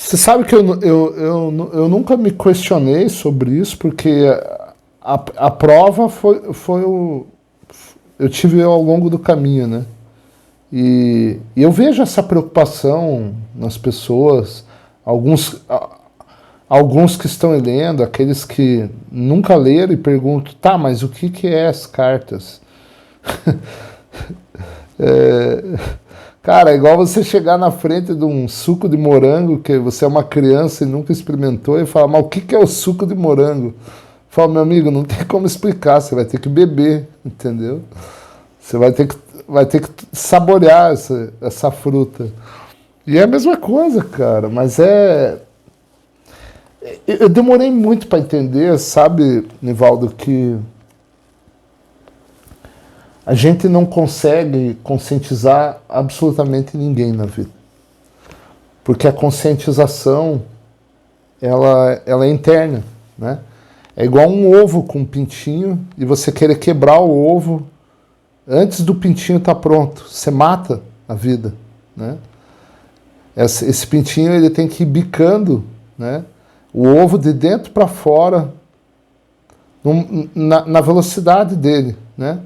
Você sabe que eu nunca me questionei sobre isso, porque a prova eu tive ao longo do caminho, né? E eu vejo essa preocupação nas pessoas, alguns, alguns que estão lendo, aqueles que nunca leram e perguntam, tá, mas o que que é as cartas? Cara, é igual você chegar na frente de um suco de morango, que você é uma criança e nunca experimentou, e falar, mas o que que é o suco de morango? Fala, meu amigo, não tem como explicar, você vai ter que beber, entendeu? Você vai ter que saborear essa fruta. E é a mesma coisa, cara, mas eu demorei muito para entender, sabe, Nivaldo, que a gente não consegue conscientizar absolutamente ninguém na vida. Porque a conscientização, ela é interna, né? É igual um ovo com um pintinho e você querer quebrar o ovo antes do pintinho estar pronto. Você mata a vida, né? Esse pintinho ele tem que ir bicando, né? O ovo de dentro para fora na velocidade dele, né?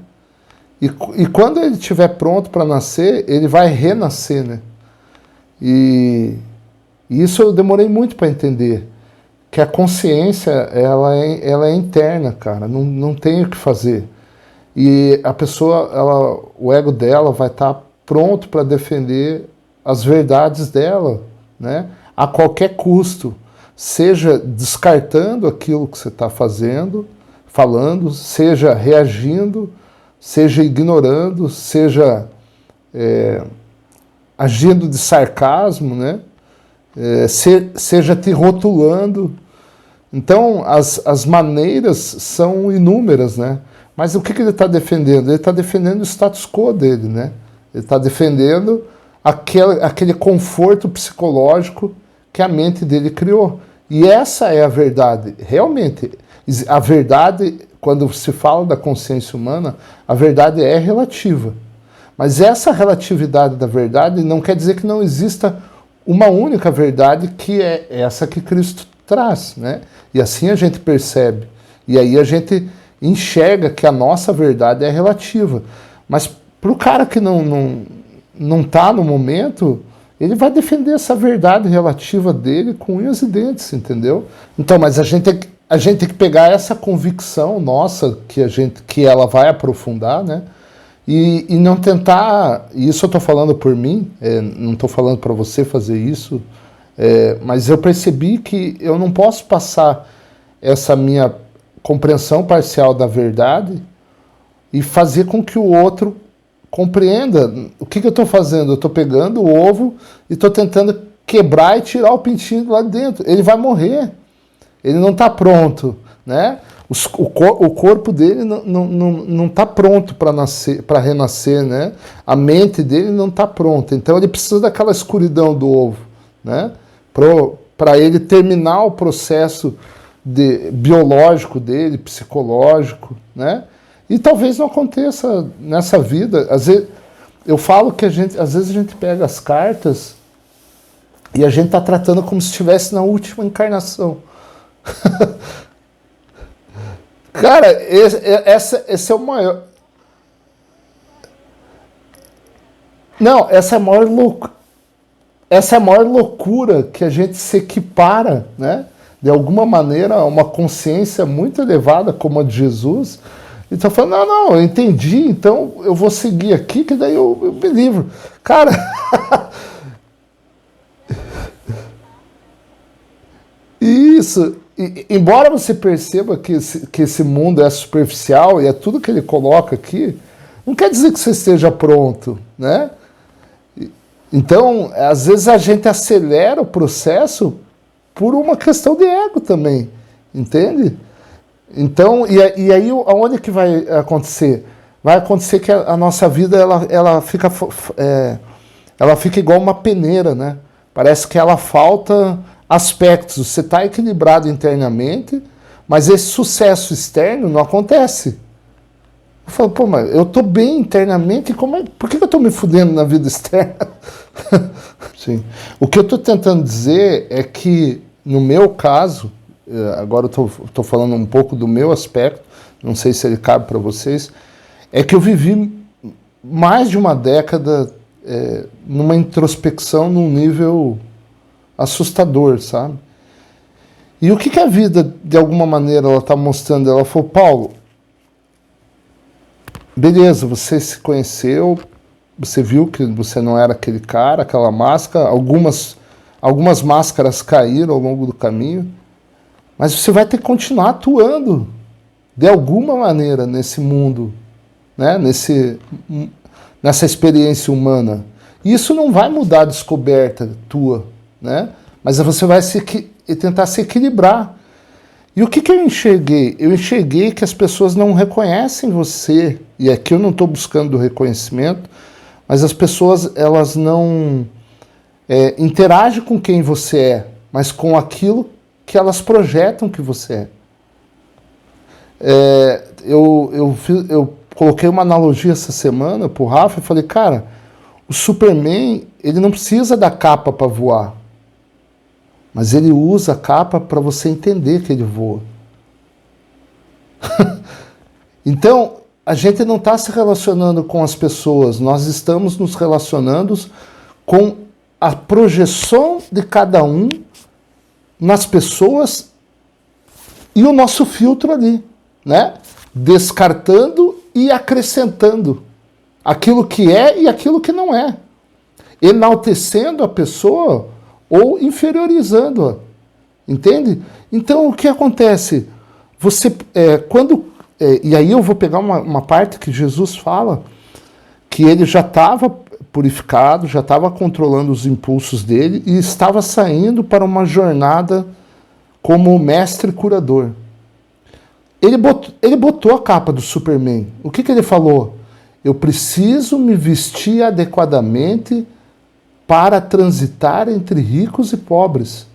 E quando ele estiver pronto para nascer, ele vai renascer, né? E isso eu demorei muito para entender, que a consciência ela é interna, cara, não tem o que fazer. E a pessoa, o ego dela vai estar pronto para defender as verdades dela, né? A qualquer custo, seja descartando aquilo que você está falando, seja reagindo, seja ignorando, seja agindo de sarcasmo, né? Seja te rotulando. Então, as maneiras são inúmeras, né? Mas o que ele está defendendo? Ele está defendendo o status quo dele, né? Ele está defendendo aquele conforto psicológico que a mente dele criou. E essa é a verdade. Realmente, a verdade, quando se fala da consciência humana, a verdade é relativa. Mas essa relatividade da verdade não quer dizer que não exista uma única verdade, que é essa que Cristo traz, né? E assim a gente percebe. E aí a gente enxerga que a nossa verdade é relativa. Mas para o cara que não está no momento, ele vai defender essa verdade relativa dele com unhas e dentes, entendeu? Então, mas a gente tem que pegar essa convicção nossa, que ela vai aprofundar, né? E não tentar, e isso eu estou falando por mim, não estou falando para você fazer isso, mas eu percebi que eu não posso passar essa minha compreensão parcial da verdade e fazer com que o outro compreenda. O que eu estou fazendo? Eu estou pegando o ovo e estou tentando quebrar e tirar o pintinho lá de dentro. Ele vai morrer. Ele não está pronto, né? O corpo dele não está pronto para renascer, né? A mente dele não está pronta. Então ele precisa daquela escuridão do ovo, né? Para ele terminar o processo biológico dele, psicológico, né? E talvez não aconteça nessa vida. Às vezes, eu falo que às vezes a gente pega as cartas e a gente está tratando como se estivesse na última encarnação. Cara, esse é o maior... Não, essa é a maior loucura, que a gente se equipara, né? De alguma maneira, a uma consciência muito elevada como a de Jesus. E tá falando, não, eu entendi, então eu vou seguir aqui, que daí eu me livro. Cara... Isso... Embora você perceba que esse mundo é superficial e é tudo que ele coloca aqui, não quer dizer que você esteja pronto, né? Então, às vezes a gente acelera o processo por uma questão de ego também, entende? Então, e aí aonde que vai acontecer? Vai acontecer que a nossa vida ela fica igual uma peneira, né? Parece que ela falta aspectos. Você está equilibrado internamente, mas esse sucesso externo não acontece. Eu falo, pô, mas eu tô bem internamente, por que eu tô me fudendo na vida externa? Sim. O que eu tô tentando dizer é que, no meu caso, agora eu tô falando um pouco do meu aspecto, não sei se ele cabe para vocês, é que eu vivi mais de uma década numa introspecção num nível assustador, sabe? E o que a vida, de alguma maneira, ela está mostrando? Ela falou, Paulo, beleza, você se conheceu, você viu que você não era aquele cara, aquela máscara, algumas máscaras caíram ao longo do caminho, mas você vai ter que continuar atuando de alguma maneira nesse mundo, né? Nessa experiência humana. E isso não vai mudar a descoberta tua, né? Mas você vai tentar se equilibrar. E o que eu enxerguei? Eu enxerguei que as pessoas não reconhecem você, e aqui eu não estou buscando reconhecimento, mas as pessoas elas não interagem com quem você é, mas com aquilo que elas projetam que você é. Eu coloquei uma analogia essa semana pro Rafa e falei, cara, o Superman, ele não precisa da capa para voar, mas ele usa a capa para você entender que ele voa. Então, a gente não está se relacionando com as pessoas, nós estamos nos relacionando com a projeção de cada um nas pessoas e o nosso filtro ali, né? Descartando e acrescentando aquilo que é e aquilo que não é, enaltecendo a pessoa ou inferiorizando-a, entende? Então o que acontece? Você e aí eu vou pegar uma parte que Jesus fala que ele já estava purificado, já estava controlando os impulsos dele e estava saindo para uma jornada como mestre curador. Ele botou a capa do Superman. O que ele falou? Eu preciso me vestir adequadamente para transitar entre ricos e pobres.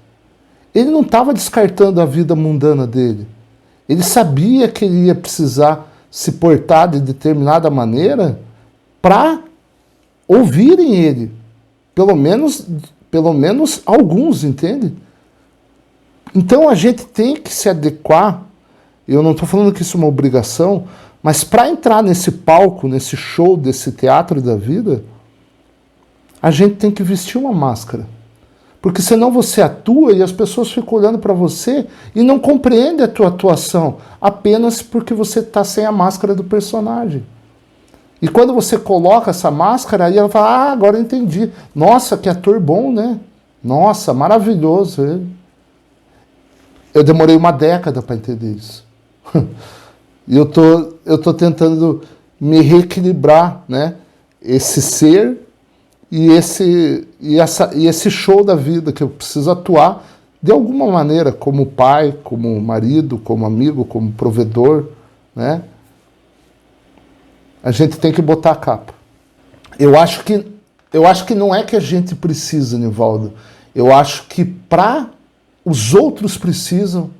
Ele não estava descartando a vida mundana dele. Ele sabia que ele ia precisar se portar de determinada maneira para ouvirem ele. Pelo menos alguns, entende? Então a gente tem que se adequar. Eu não estou falando que isso é uma obrigação, mas para entrar nesse palco, nesse show, desse teatro da vida, a gente tem que vestir uma máscara. Porque senão você atua e as pessoas ficam olhando para você e não compreendem a tua atuação, apenas porque você está sem a máscara do personagem. E quando você coloca essa máscara, aí ela fala, agora eu entendi. Nossa, que ator bom, né? Nossa, maravilhoso ele. Eu demorei uma década para entender isso. E eu tô tentando me reequilibrar, né? Esse ser e esse show da vida que eu preciso atuar de alguma maneira, como pai, como marido, como amigo, como provedor, né? A gente tem que botar a capa. Eu acho que não é que a gente precisa, Nivaldo. Eu acho que os outros precisam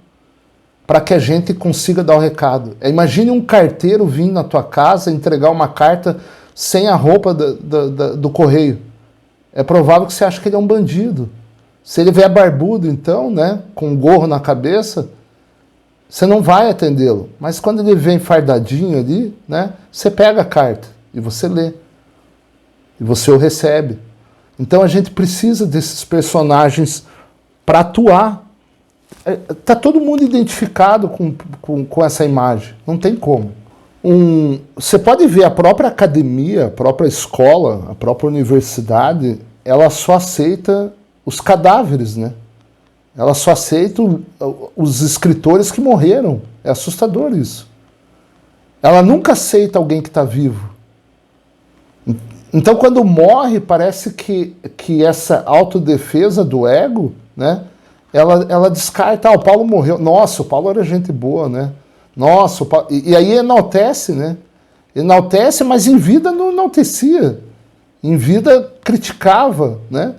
para que a gente consiga dar o recado. Imagine um carteiro vir na tua casa entregar uma carta sem a roupa do correio. É provável que você ache que ele é um bandido. Se ele vier barbudo, então, né, com um gorro na cabeça, você não vai atendê-lo. Mas quando ele vem fardadinho ali, né, você pega a carta e você lê. E você o recebe. Então a gente precisa desses personagens para atuar. Está todo mundo identificado com essa imagem. Não tem como. Você pode ver a própria academia, a própria escola, a própria universidade, ela só aceita os cadáveres, né? Ela só aceita os escritores que morreram. É assustador isso. Ela nunca aceita alguém que está vivo. Então, quando morre, parece que essa autodefesa do ego, né? Ela descarta, o Paulo morreu. Nossa, o Paulo era gente boa, né? Nossa, o Paulo... E aí enaltece, né? Enaltece, mas em vida não enaltecia. Em vida criticava, né?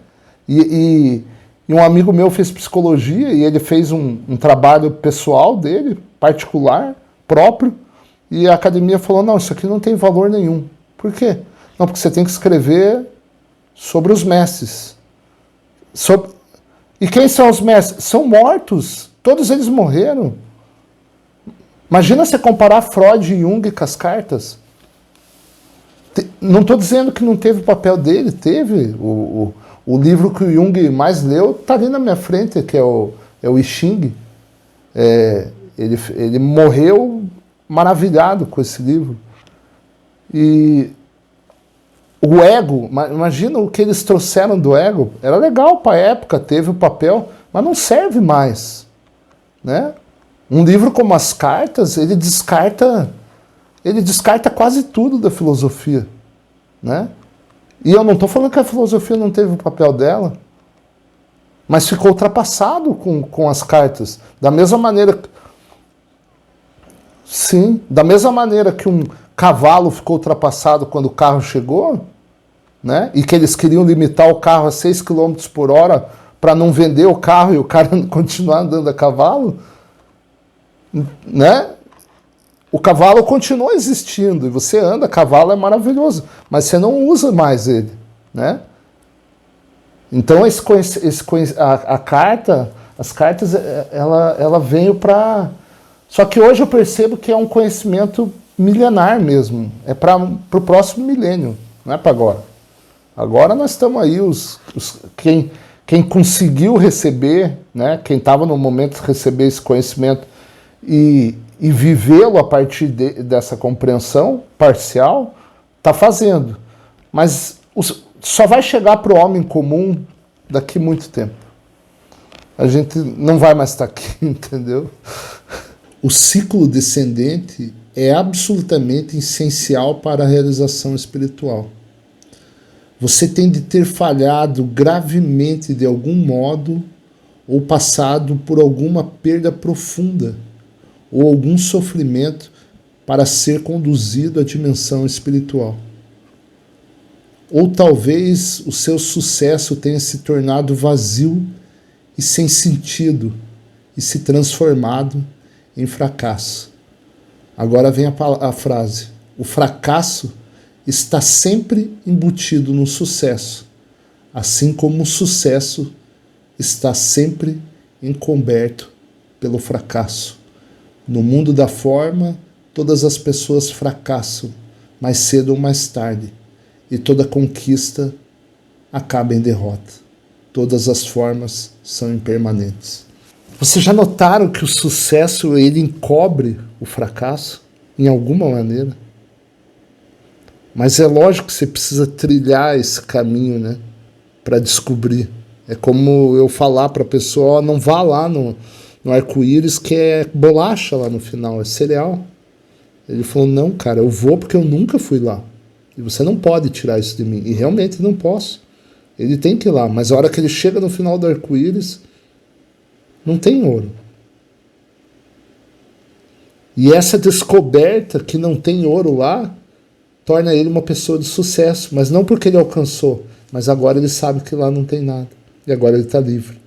E um amigo meu fez psicologia e ele fez um trabalho pessoal dele, particular, próprio, E a academia falou, não, isso aqui não tem valor nenhum. Por quê? Não, porque você tem que escrever sobre os mestres. E quem são os mestres? São mortos. Todos eles morreram. Imagina você comparar Freud e Jung com as cartas. Não estou dizendo que não teve o papel dele, teve. O livro que o Jung mais leu está ali na minha frente, que é o I Ching. Ele morreu maravilhado com esse livro. E o ego, imagina o que eles trouxeram do ego. Era legal para a época, teve o papel, mas não serve mais. Né? Um livro como As Cartas, ele descarta quase tudo da filosofia. Né? E eu não estou falando que a filosofia não teve o papel dela, mas ficou ultrapassado com as cartas. Da mesma maneira... Sim, da mesma maneira que um cavalo ficou ultrapassado quando o carro chegou, né? E que eles queriam limitar o carro a 6 km por hora para não vender o carro e o cara continuar andando a cavalo, né? O cavalo continua existindo e você anda, cavalo é maravilhoso, mas você não usa mais ele, né? Então a carta, as cartas, ela veio para... Só que hoje eu percebo que é um conhecimento milenar mesmo, é para o próximo milênio, não é para agora. Agora nós estamos aí, quem conseguiu receber, né, quem estava no momento de receber esse conhecimento e vivê-lo a partir dessa compreensão parcial, está fazendo. Mas só vai chegar para o homem comum daqui muito tempo. A gente não vai mais estar aqui, entendeu? O ciclo descendente é absolutamente essencial para a realização espiritual. Você tem de ter falhado gravemente de algum modo ou passado por alguma perda profunda ou algum sofrimento para ser conduzido à dimensão espiritual. Ou talvez o seu sucesso tenha se tornado vazio e sem sentido e se transformado em fracasso. Agora vem a frase. O fracasso está sempre embutido no sucesso, assim como o sucesso está sempre encoberto pelo fracasso. No mundo da forma, todas as pessoas fracassam, mais cedo ou mais tarde, e toda conquista acaba em derrota. Todas as formas são impermanentes. Vocês já notaram que o sucesso ele encobre o fracasso em alguma maneira? Mas é lógico que você precisa trilhar esse caminho, né, para descobrir. É como eu falar para a pessoa, ó, não vá lá no arco-íris que é bolacha lá no final, é cereal. Ele falou, não, cara, eu vou porque eu nunca fui lá. E você não pode tirar isso de mim. E realmente não posso. Ele tem que ir lá, mas a hora que ele chega no final do arco-íris, não tem ouro. E essa descoberta que não tem ouro lá, torna ele uma pessoa de sucesso, mas não porque ele alcançou, mas agora ele sabe que lá não tem nada. E agora ele está livre.